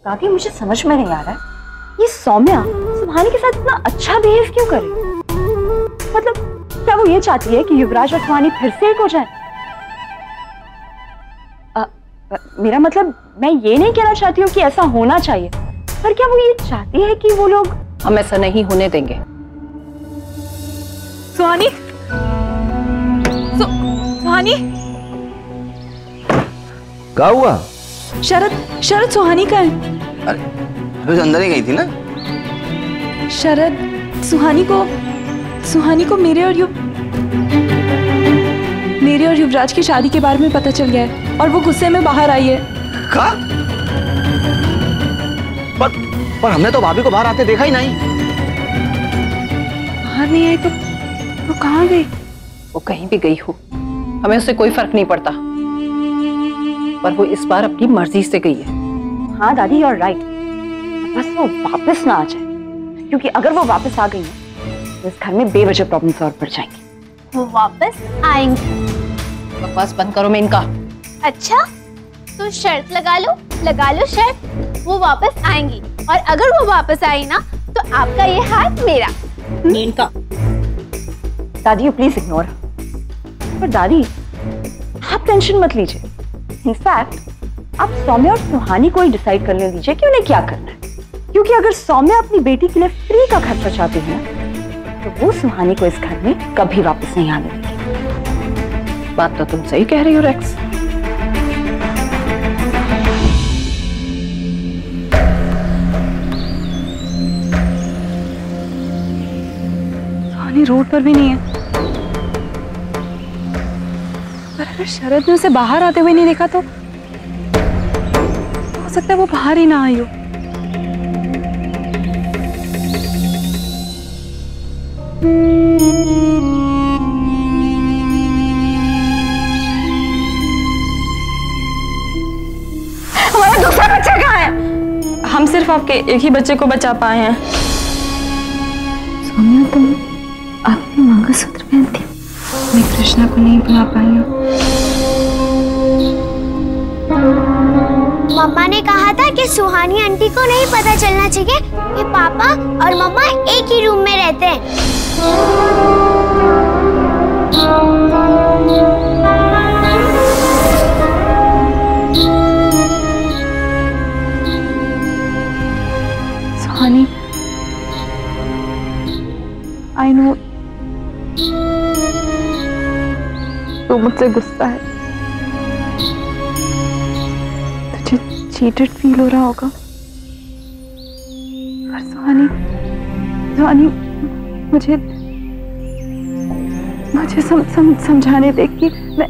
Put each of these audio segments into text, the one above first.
दादी मुझे समझ में नहीं आ रहा है, ये सौम्या सुहानी के साथ इतना अच्छा बिहेव क्यों करे? मतलब क्या वो ये चाहती है कि युवराज और सुहानी फिर से एक हो जाए? मेरा मतलब मैं ये नहीं कहना चाहती हूँ कि ऐसा होना चाहिए, पर क्या वो ये चाहती है कि वो लोग? हम ऐसा नहीं होने देंगे। सुहानी, सुहानी, क्या हुआ? शरद सुहानी का है। अरे अंदर ही गई थी ना। शरद सुहानी को मेरे और युवराज की शादी के बारे में पता चल गया है और वो गुस्से में बाहर आई है। क्या? पर हमने तो भाभी को बाहर आते देखा ही नहीं। बाहर नहीं आई तो कहाँ गई? वो कहीं भी गई हो, हमें उससे कोई फर्क नहीं पड़ता, पर वो इस बार अपनी मर्जी से गई है। हाँ दादी, यू आर राइट। बस वो वापस ना आ जाए, क्योंकि अगर वो वापस आ गई तो इस घर में बेवजह प्रॉब्लम्स और बढ़ जाएंगी। वो वापस आएंगी? बकवास बंद करो मेनका। अच्छा, तो शर्त लगा लो शर्त, वो वापस आएंगी, और अगर वो वापस आई ना तो आपका ये हाथ मेरा। मेनका। दादी यू प्लीज इग्नोर। पर दादी आप टेंशन मत लीजिए, इनफैक्ट आप सौम्या और सुहानी को ही डिसाइड करने दीजिए कि उन्हें क्या करना है, क्योंकि अगर सौम्या अपनी बेटी के लिए फ्री का खर्चा चाहती है तो वो सुहानी को इस घर में कभी वापस नहीं आने देगी। बात तो तुम सही कह रही हो रेक्स। सुहानी रोड पर भी नहीं है, पर अगर शरद ने उसे बाहर आते हुए नहीं देखा तो हो सकता है वो बाहर ही ना आई हो। हमारा दूसरा बच्चा कहाँ है? हम सिर्फ आपके एक ही बच्चे को बचा पाए हैं। सौम्या, तुम अपनी मंगलसूत्र पहनती हो, मैं कृष्णा को नहीं बुला पाई हूँ। मम्मा ने कहा था कि सुहानी आंटी को नहीं पता चलना चाहिए कि पापा और मम्मा एक ही रूम में रहते हैं। सुहानी, आई नो तू मुझसे गुस्सा है, तुझे चीटेड फील हो रहा होगा, पर सुहानी मुझे समझाने दे कि मैं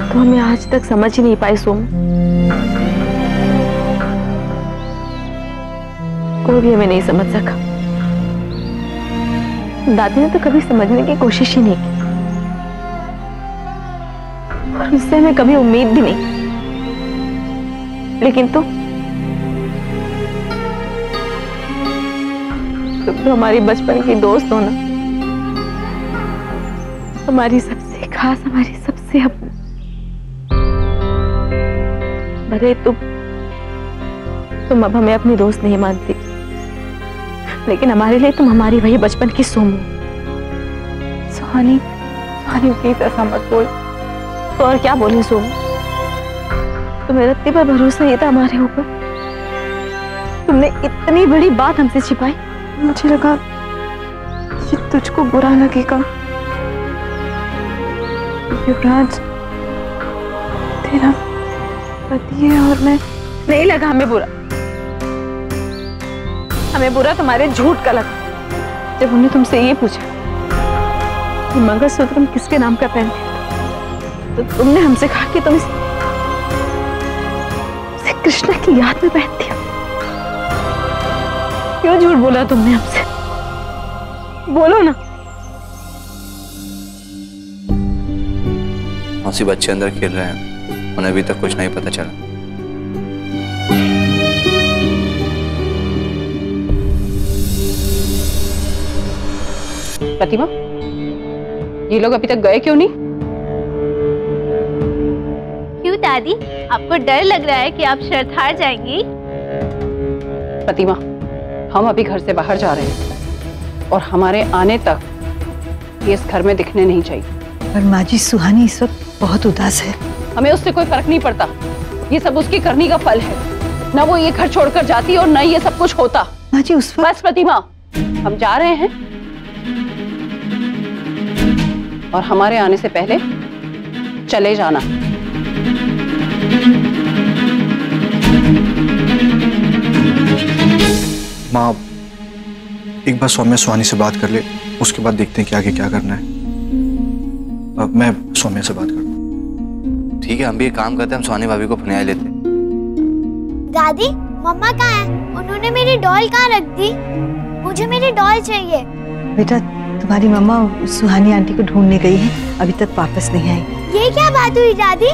तो हमें आज तक समझ ही नहीं पाई सोम। कोई भी हमें नहीं समझ सका। दादी ने तो कभी समझने की कोशिश ही नहीं की, और उससे हमें कभी उम्मीद भी नहीं। लेकिन तुम तो हमारी बचपन की दोस्त हो ना, हमारी सबसे खास, हमारी सबसे अपनी। भले तुम अब हमें अपनी दोस्त नहीं मानती, लेकिन हमारे लिए तुम हमारी वही बचपन की सोम हो। सुहानी प्लीज ऐसा मत बोल। तो और क्या बोले सोम? तुम्हें रत्ती पर भरोसा ही था हमारे ऊपर, तुमने इतनी बड़ी बात हमसे छिपाई। मुझे लगा ये तुझको बुरा लगेगा। युवराज तेरा पति है और मैं। नहीं लगा हमें बुरा, हमें बुरा तुम्हारे झूठ का लगा। जब हमने तुमसे ये पूछा कि मंगलसूत्र हम किसके नाम का पहनते हैं, तो तुमने हमसे कहा कि तुम इसे कृष्णा की याद में पहनती हो। क्यों झूठ बोला तुमने हमसे? बोलो ना। मौसी, बच्चे अंदर खेल रहे हैं, उन्हें अभी तक कुछ नहीं पता चला। प्रतिमा, ये लोग अभी तक गए क्यों नहीं? क्यों दादी, आपको डर लग रहा है कि आप शर्त हार जाएंगी? प्रतिमा, हम अभी घर से बाहर जा रहे हैं और हमारे आने तक ये इस घर में दिखने नहीं चाहिए। पर माँ जी, सुहानी इस वक्त बहुत उदास है। हमें उससे कोई फर्क नहीं पड़ता, ये सब उसकी करनी का फल है। ना वो ये घर छोड़कर जाती और ना ये सब कुछ होता। माँ जी उस वक्त बस प्रतिमा, हम जा रहे हैं और हमारे आने से पहले चले जाना। माँ, एक बार सौम्या सुहानी से बात कर ले, उसके बाद देखते हैं कि आगे क्या करना है। अब मैं सौम्या से बात करता हूँ। ठीक है, हम भी एक काम करते हैं, हम सुहानी भाभी को फनिया लेते हैं। दादी, मम्मा कहाँ है? उन्होंने मेरी डॉल कहाँ रख दी? मुझे मेरी डॉल चाहिए। बेटा, तुम्हारी मम्मा सुहानी आंटी को ढूंढने गई है, अभी तक वापस नहीं आई। ये क्या बात हुई दादी?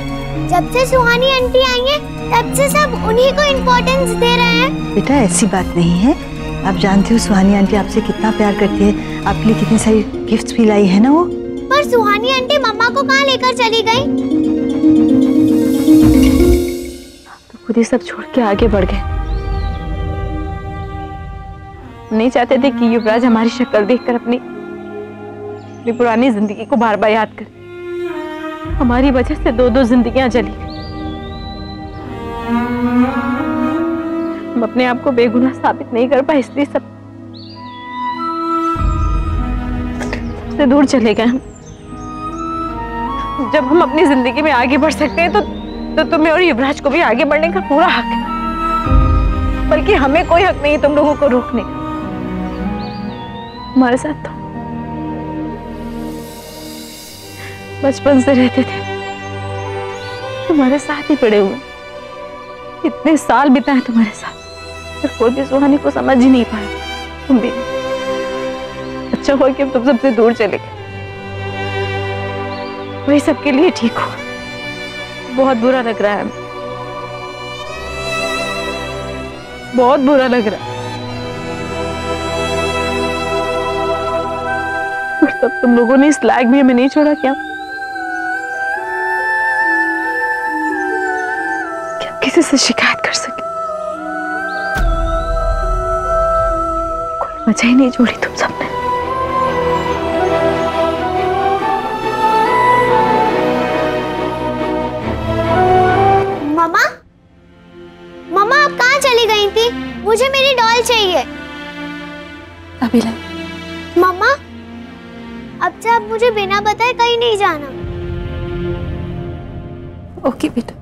जब से सुहानी आंटी आई है तब से सब उन्हीं को इम्पोर्टेंस दे रहे हैं। बेटा, ऐसी बात नहीं है। आप जानते हो सुहानी आंटी आपसे कितना प्यार करती है, आपके लिए कितनी सारी गिफ्ट्स भी लाई है ना वो। पर सुहानी आंटी मम्मा को कहाँ लेकर चली गई? तो खुद ही सब छोड़ के आगे बढ़ गए। नहीं चाहते थे कि युवराज हमारी शक्ल देखकर अपनी पुरानी जिंदगी को बार बार याद करे। हमारी वजह से 2-2 जिंदगियां जली। हम अपने आप को बेगुनाह साबित नहीं कर पाए, इसलिए सबसे दूर चले गए हम। जब हम अपनी जिंदगी में आगे बढ़ सकते हैं तो तुम्हें और युवराज को भी आगे बढ़ने का पूरा हक है, बल्कि हमें कोई हक नहीं तुम लोगों को रोकने का। हमारे साथ तो बचपन से रहते थे, तुम्हारे साथ ही पड़े हुए, इतने साल बिताए तुम्हारे साथ, फिर कोई भी सुहानी को समझ ही नहीं पाया। तुम भी अच्छा हुआ कि तुम सबसे दूर चले गए, वही सबके लिए ठीक हो। बहुत बुरा लग रहा है, बहुत बुरा लग रहा है। और तब तुम लोगों ने इस लायक भी हमें नहीं छोड़ा क्या? क्या किसी से शिकायत कर सके? कोई वजह ही नहीं जोड़ी तुम सबने। मम्मा, मम्मा आप कहाँ चली गई थी? मुझे मेरी डॉल चाहिए। अभिला, मम्मा, अब से आप मुझे बिना बताए कहीं नहीं जाना। ओके बेटा,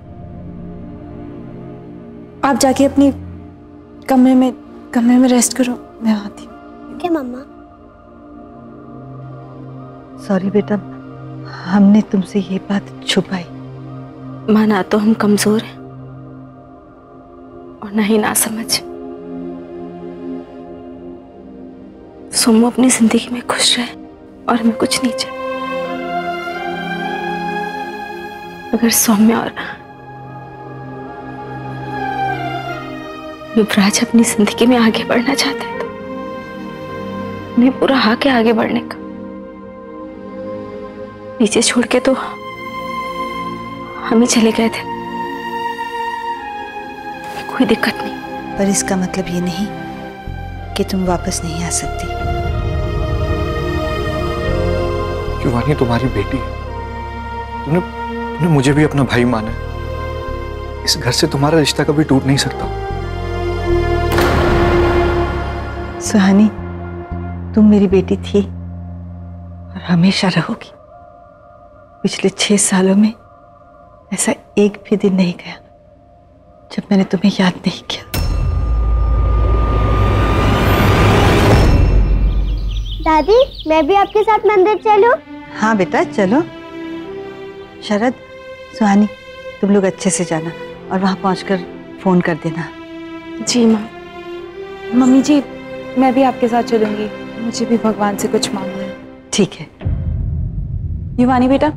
आप जाके अपनी कमरे में रेस्ट करो, मैं आती हूँ। ओके मम्मा। सॉरी बेटा, हमने तुमसे ये बात छुपाई। माँ, ना तो हम कमजोर हैं और ना ही ना समझ। सोमू अपनी जिंदगी में खुश रहे और हमें कुछ नहीं चाहिए। अगर सौम्या और युवराज अपनी जिंदगी में आगे बढ़ना चाहते हैं तो उन्हें पूरा हक है आगे बढ़ने का। पीछे छोड़ के तो हम ही चले गए थे, कोई दिक्कत नहीं। पर इसका मतलब ये नहीं कि तुम वापस नहीं आ सकती। क्यों वानी, तुम्हारी बेटी है, तुमने मुझे भी अपना भाई माना है। इस घर से तुम्हारा रिश्ता कभी टूट नहीं सकता। सुहानी, तुम मेरी बेटी थी और हमेशा रहोगी। पिछले 6 सालों में ऐसा एक भी दिन नहीं गया जब मैंने तुम्हें याद नहीं किया। दादी, मैं भी आपके साथ मंदिर चलूं? हाँ बेटा, चलो। शरद, सुहानी, तुम लोग अच्छे से जाना और वहां पहुंचकर फोन कर देना। जी माँ। मम्मी जी, मैं भी आपके साथ चलूंगी, मुझे भी भगवान से कुछ मांगना है। ठीक है। युवानी बेटा,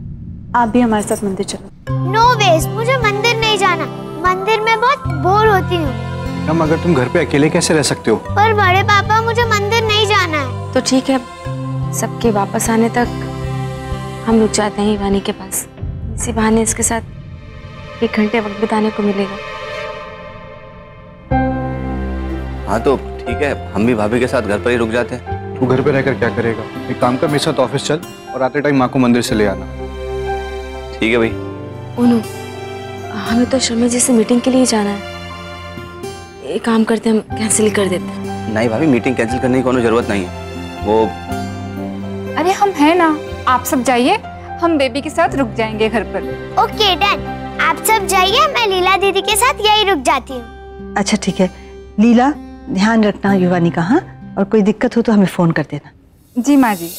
आप भी हमारे साथ मंदिर चलो। नो वेज, मुझे मंदिर नहीं जाना। मंदिर में बहुत बोर होती हूँ। मगर तुम घर पे अकेले कैसे रह सकते हो? पर बड़े पापा, मुझे मंदिर नहीं जाना है। तो ठीक है, सबके वापस आने तक हम रुक जाते हैं इवानी के पास। इसी बहाने इसके साथ 1 घंटे वक्त बिताने को मिलेगा। हाँ तो ठीक है, हम भी भाभी के साथ घर पर ही रुक जाते हैं। तू घर पे रहकर क्या करेगा? एक काम कर, मेरे साथ ऑफिस चल और आते टाइम माँ को मंदिर से ले आना। ठीक है भाई। उनु, हमें तो शर्मा जी से मीटिंग के लिए जाना है। एक काम करते हैं, हम कैंसिल कर देते हैं। नहीं भाभी, मीटिंग कैंसिल करने की कोई जरूरत नहीं है। वो अरे हम हैं ना, आप सब जाइए, हम बेबी के साथ रुक जाएंगे घर पर। ओके डन, आप सब जाइए, मैं लीला दीदी के साथ यही रुक जाती हूँ। अच्छा ठीक है लीला, ध्यान रखना युवानी का, हाँ? और कोई दिक्कत हो तो हमें फोन कर देना। जी माँ जी।